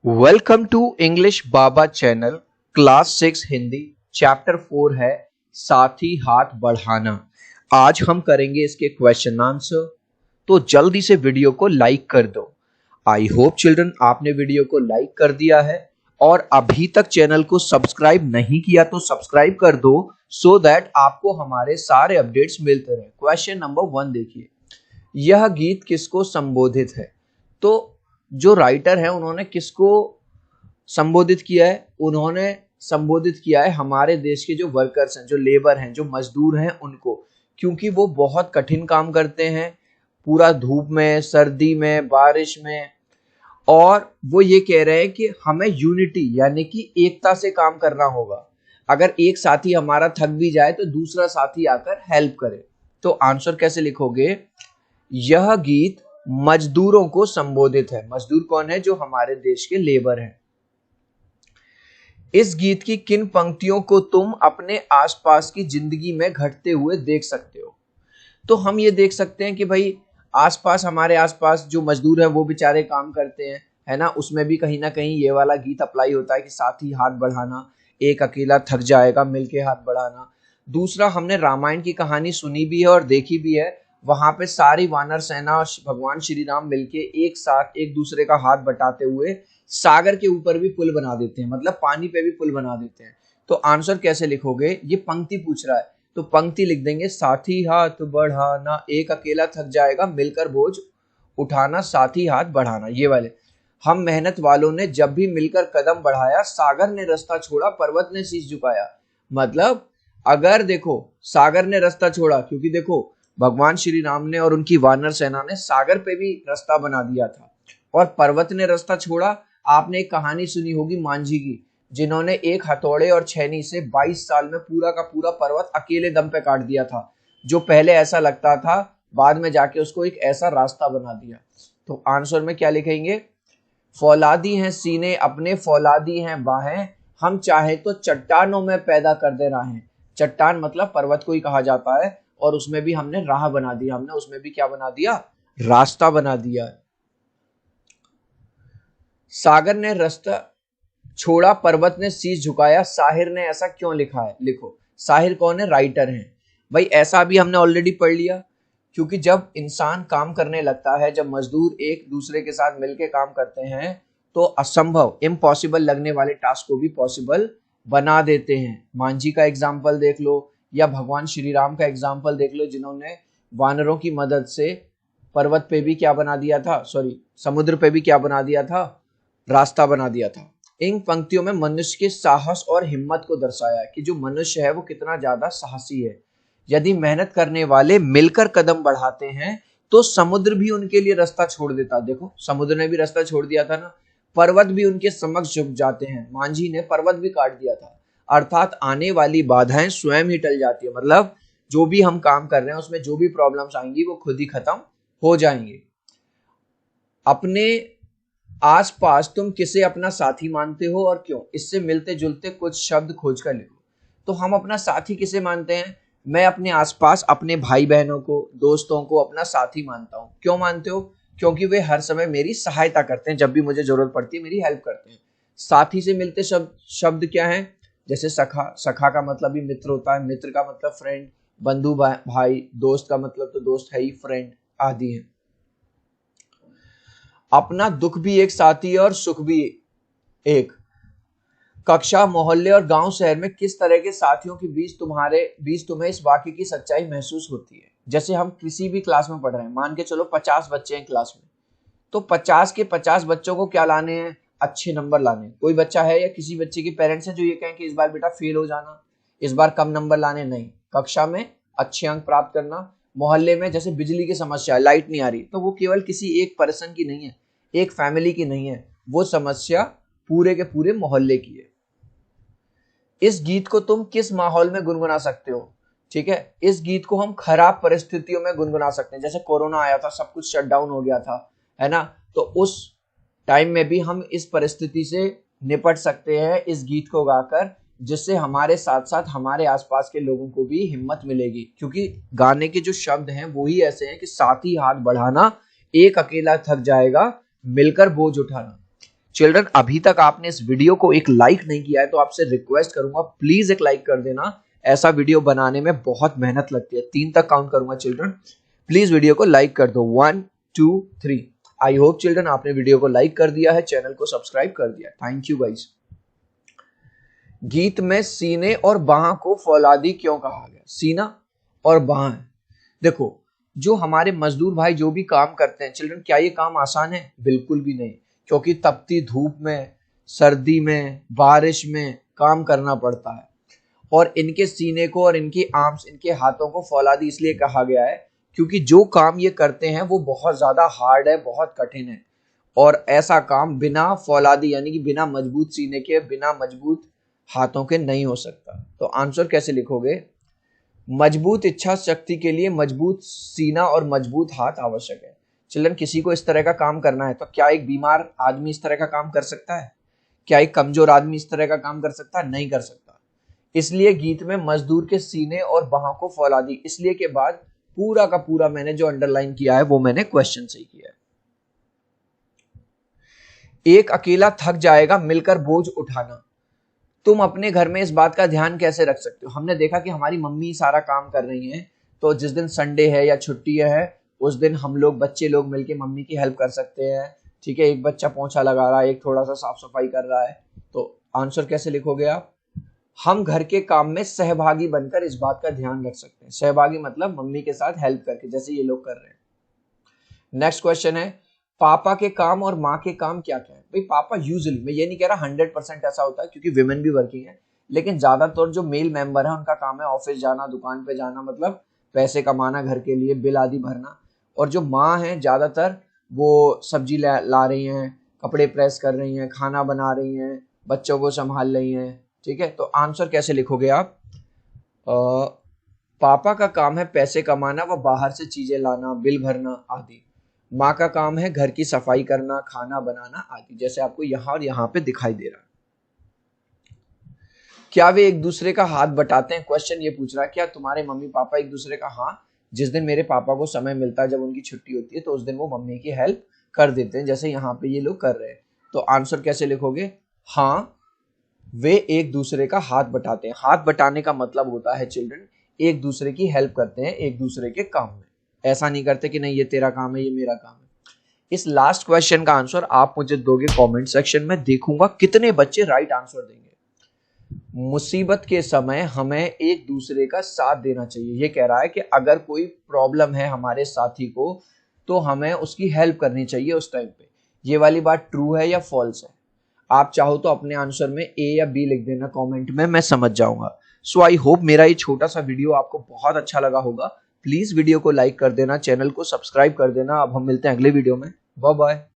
Welcome to English Baba channel class 6 Hindi chapter 4 है साथी हाथ बढ़ाना। आज हम करेंगे इसके क्वेश्चन आंसर, तो जल्दी से वीडियो को लाइक कर दो। आई होप चिल्ड्रन आपने वीडियो को लाइक कर दिया है और अभी तक चैनल को सब्सक्राइब नहीं किया तो सब्सक्राइब कर दो सो दैट आपको हमारे सारे अपडेट्स मिलते रहे। क्वेश्चन नंबर 1 देखिए, यह गीत किसको संबोधित है। तो जो राइटर है उन्होंने किसको संबोधित किया है? उन्होंने संबोधित किया है हमारे देश के जो वर्कर्स हैं, जो लेबर हैं, जो मजदूर हैं उनको, क्योंकि वो बहुत कठिन काम करते हैं पूरा धूप में, सर्दी में, बारिश में, और वो ये कह रहे हैं कि हमें यूनिटी यानी कि एकता से काम करना होगा। अगर एक साथी हमारा थक भी जाए तो दूसरा साथी आकर हेल्प करे। तो आंसर कैसे लिखोगे? यह गीत मजदूरों को संबोधित है। मजदूर कौन है? जो हमारे देश के लेबर हैं। इस गीत की किन पंक्तियों को तुम अपने आसपास की जिंदगी में घटते हुए देख सकते हो? तो हम ये देख सकते हैं कि भाई आसपास, हमारे आसपास जो मजदूर है वो बेचारे काम करते हैं, है ना। उसमें भी कहीं ना कहीं ये वाला गीत अप्लाई होता है कि साथ ही हाथ बढ़ाना, एक अकेला थक जाएगा मिलके हाथ बढ़ाना। दूसरा, हमने रामायण की कहानी सुनी भी है और देखी भी है। वहां पे सारी वानर सेना और भगवान श्री राम मिलके एक साथ एक दूसरे का हाथ बटाते हुए सागर के ऊपर भी पुल बना देते हैं, मतलब पानी पे भी पुल बना देते हैं। तो आंसर कैसे लिखोगे? ये पंक्ति पूछ रहा है तो पंक्ति लिख देंगे, साथी हाथ बढ़ाना, एक अकेला थक जाएगा मिलकर बोझ उठाना, साथी हाथ बढ़ाना। ये वाले, हम मेहनत वालों ने जब भी मिलकर कदम बढ़ाया, सागर ने रास्ता छोड़ा, पर्वत ने शीश झुकाया। मतलब अगर देखो, सागर ने रास्ता छोड़ा क्योंकि देखो भगवान श्री राम ने और उनकी वानर सेना ने सागर पे भी रास्ता बना दिया था, और पर्वत ने रास्ता छोड़ा। आपने एक कहानी सुनी होगी मांझी की, जिन्होंने एक हथौड़े और छेनी से 22 साल में पूरा का पूरा पर्वत अकेले दम पे काट दिया था। जो पहले ऐसा लगता था, बाद में जाके उसको एक ऐसा रास्ता बना दिया। तो आंसर में क्या लिखेंगे? फौलादी हैं सीने अपने, फौलादी हैं बाहें, हम चाहे तो चट्टानों में पैदा कर दे राहें। चट्टान मतलब पर्वत को ही कहा जाता है, और उसमें भी हमने राह बना दी, हमने उसमें भी क्या बना दिया? रास्ता बना दिया है। सागर ने रास्ता छोड़ा, पर्वत ने शीश झुकाया, साहिर ने ऐसा क्यों लिखा है? लिखो, साहिर कौन है? राइटर हैं। भाई ऐसा भी हमने ऑलरेडी पढ़ लिया, क्योंकि जब इंसान काम करने लगता है, जब मजदूर एक दूसरे के साथ मिलकर काम करते हैं, तो असंभव, इम्पॉसिबल लगने वाले टास्क को भी पॉसिबल बना देते हैं। मांझी का एग्जाम्पल देख लो, या भगवान श्री राम का एग्जाम्पल देख लो, जिन्होंने वानरों की मदद से पर्वत पे भी क्या बना दिया था, सॉरी समुद्र पे भी क्या बना दिया था? रास्ता बना दिया था। इन पंक्तियों में मनुष्य के साहस और हिम्मत को दर्शाया है कि जो मनुष्य है वो कितना ज्यादा साहसी है। यदि मेहनत करने वाले मिलकर कदम बढ़ाते हैं तो समुद्र भी उनके लिए रास्ता छोड़ देता। देखो समुद्र ने भी रास्ता छोड़ दिया था ना, पर्वत भी उनके समक्ष झुक जाते हैं। मांझी ने पर्वत भी काट दिया था। अर्थात आने वाली बाधाएं स्वयं ही टल जाती है। मतलब जो भी हम काम कर रहे हैं उसमें जो भी प्रॉब्लम्स आएंगी वो खुद ही खत्म हो जाएंगे। अपने आसपास तुम किसे अपना साथी मानते हो और क्यों? इससे मिलते जुलते कुछ शब्द खोज कर लिखो। तो हम अपना साथी किसे मानते हैं? मैं अपने आसपास अपने भाई बहनों को, दोस्तों को अपना साथी मानता हूं। क्यों मानते हो? क्योंकि वे हर समय मेरी सहायता करते हैं, जब भी मुझे जरूरत पड़ती है मेरी हेल्प करते हैं। साथी से मिलते शब्द क्या है? जैसे सखा, सखा का मतलब भी मित्र होता है, मित्र का मतलब फ्रेंड, बंधु भाई, दोस्त का मतलब तो दोस्त है ही, फ्रेंड आदि है। अपना दुख भी एक साथी है और सुख भी एक। कक्षा, मोहल्ले और गांव शहर में किस तरह के साथियों के बीच तुम्हें इस वाक्य की सच्चाई महसूस होती है? जैसे हम किसी भी क्लास में पढ़ रहे हैं, मान के चलो 50 बच्चे हैं क्लास में, तो 50 के 50 बच्चों को क्या लाने हैं? अच्छे नंबर लाने हैं। कोई बच्चा है या किसी बच्चे के पेरेंट्स हैं जो ये कहें कि इस बार बेटा फेल हो जाना, इस बार कम नंबर लाने? नहीं, कक्षा में अच्छे अंक प्राप्त करना। मोहल्ले में जैसे बिजली की समस्या है, लाइट नहीं आ रही, तो वो केवल किसी एक पर्सन की नहीं है, एक फैमिली की नहीं है, वो समस्या पूरे के पूरे मोहल्ले की है। इस गीत को तुम किस माहौल में गुनगुना सकते हो? ठीक है, इस गीत को हम खराब परिस्थितियों में गुनगुना सकते हैं। जैसे कोरोना आया था, सब कुछ शट डाउन हो गया था, है ना, तो उस टाइम में भी हम इस परिस्थिति से निपट सकते हैं इस गीत को गाकर, जिससे हमारे साथ साथ हमारे आसपास के लोगों को भी हिम्मत मिलेगी। क्योंकि गाने के जो शब्द हैं वो ही ऐसे हैं कि साथ ही हाथ बढ़ाना, एक अकेला थक जाएगा मिलकर बोझ उठाना। चिल्ड्रन अभी तक आपने इस वीडियो को एक लाइक नहीं किया है तो आपसे रिक्वेस्ट करूंगा प्लीज एक लाइक कर देना। ऐसा वीडियो बनाने में बहुत मेहनत लगती है। 3 तक काउंट करूंगा चिल्ड्रन, प्लीज वीडियो को लाइक कर दो। 1 2 3। आई होप चिल्ड्रन आपने वीडियो को लाइक कर दिया है, चैनल को सब्सक्राइब कर दिया। Thank you guys. गीत में सीने और बाह को फौलादी क्यों कहा गया? सीना और बाह, देखो जो हमारे मजदूर भाई जो भी काम करते हैं चिल्ड्रन, क्या ये काम आसान है? बिल्कुल भी नहीं, क्योंकि तपती धूप में, सर्दी में, बारिश में काम करना पड़ता है। और इनके सीने को और इनकी आर्म्स, इनके हाथों को फौलादी इसलिए कहा गया है क्योंकि जो काम ये करते हैं वो बहुत ज्यादा हार्ड है, बहुत कठिन है। और ऐसा काम बिना फौलादी यानी कि बिना मजबूत सीने के, बिना मजबूत हाथों के नहीं हो सकता। तो आंसर कैसे लिखोगे? मजबूत इच्छा शक्ति के लिए मजबूत सीना और मजबूत हाथ आवश्यक है। चिल्ड्रन किसी को इस तरह का काम करना है तो क्या एक बीमार आदमी इस तरह का काम कर सकता है? क्या एक कमजोर आदमी इस तरह का काम कर सकता है? नहीं कर सकता। इसलिए गीत में मजदूर के सीने और बाहों को फौलादी, इसलिए के बाद पूरा का पूरा मैंने जो अंडरलाइन किया है वो मैंने क्वेश्चन से ही किया है। एक अकेला थक जाएगा, मिलकर बोझ उठाना। तुम अपने घर में इस बात का ध्यान कैसे रख सकते हो? हमने देखा कि हमारी मम्मी सारा काम कर रही हैं, तो जिस दिन संडे है या छुट्टी है उस दिन हम लोग बच्चे लोग मिलके मम्मी की हेल्प कर सकते हैं। ठीक है, एक बच्चा पोंछा लगा रहा है, एक थोड़ा सा साफ सफाई कर रहा है। तो आंसर कैसे लिखोगे आप? हम घर के काम में सहभागी बनकर इस बात का ध्यान रख सकते हैं। सहभागी मतलब मम्मी के साथ हेल्प करके, जैसे ये लोग कर रहे हैं। नेक्स्ट क्वेश्चन है, पापा के काम और माँ के काम क्या क्या है? भाई पापा यूजुअली, मैं ये नहीं कह रहा 100% ऐसा होता है क्योंकि विमेन भी वर्किंग है, लेकिन ज्यादातर जो मेल मेंबर है उनका काम है ऑफिस जाना, दुकान पे जाना, मतलब पैसे कमाना, घर के लिए बिल आदि भरना। और जो माँ है ज्यादातर वो सब्जी ला रही हैं, कपड़े प्रेस कर रही हैं, खाना बना रही हैं, बच्चों को संभाल रही हैं। ठीक है, तो आंसर कैसे लिखोगे आप? पापा का काम है पैसे कमाना व बाहर से चीजें लाना, बिल भरना आदि। माँ का काम है घर की सफाई करना, खाना बनाना आदि, जैसे आपको यहाँ और यहाँ पे दिखाई दे रहा है। क्या वे एक दूसरे का हाथ बटाते हैं? क्वेश्चन ये पूछ रहा है क्या तुम्हारे मम्मी पापा एक दूसरे का? हाँ, जिस दिन मेरे पापा को समय मिलता है, जब उनकी छुट्टी होती है, तो उस दिन वो मम्मी की हेल्प कर देते हैं, जैसे यहाँ पे ये लोग कर रहे हैं। तो आंसर कैसे लिखोगे? हाँ, वे एक दूसरे का हाथ बटाते हैं। हाथ बटाने का मतलब होता है चिल्ड्रन, एक दूसरे की हेल्प करते हैं एक दूसरे के काम में। ऐसा नहीं करते कि नहीं ये तेरा काम है, ये मेरा काम है। इस लास्ट क्वेश्चन का आंसर आप मुझे दोगे कमेंट सेक्शन में, देखूंगा कितने बच्चे राइट आंसर देंगे। मुसीबत के समय हमें एक दूसरे का साथ देना चाहिए। ये कह रहा है कि अगर कोई प्रॉब्लम है हमारे साथी को तो हमें उसकी हेल्प करनी चाहिए उस टाइम पे। ये वाली बात ट्रू है या फॉल्स है? आप चाहो तो अपने आंसर में ए या बी लिख देना कमेंट में, मैं समझ जाऊंगा। सो आई होप मेरा ये छोटा सा वीडियो आपको बहुत अच्छा लगा होगा। प्लीज वीडियो को लाइक कर देना, चैनल को सब्सक्राइब कर देना। अब हम मिलते हैं अगले वीडियो में। Bye bye.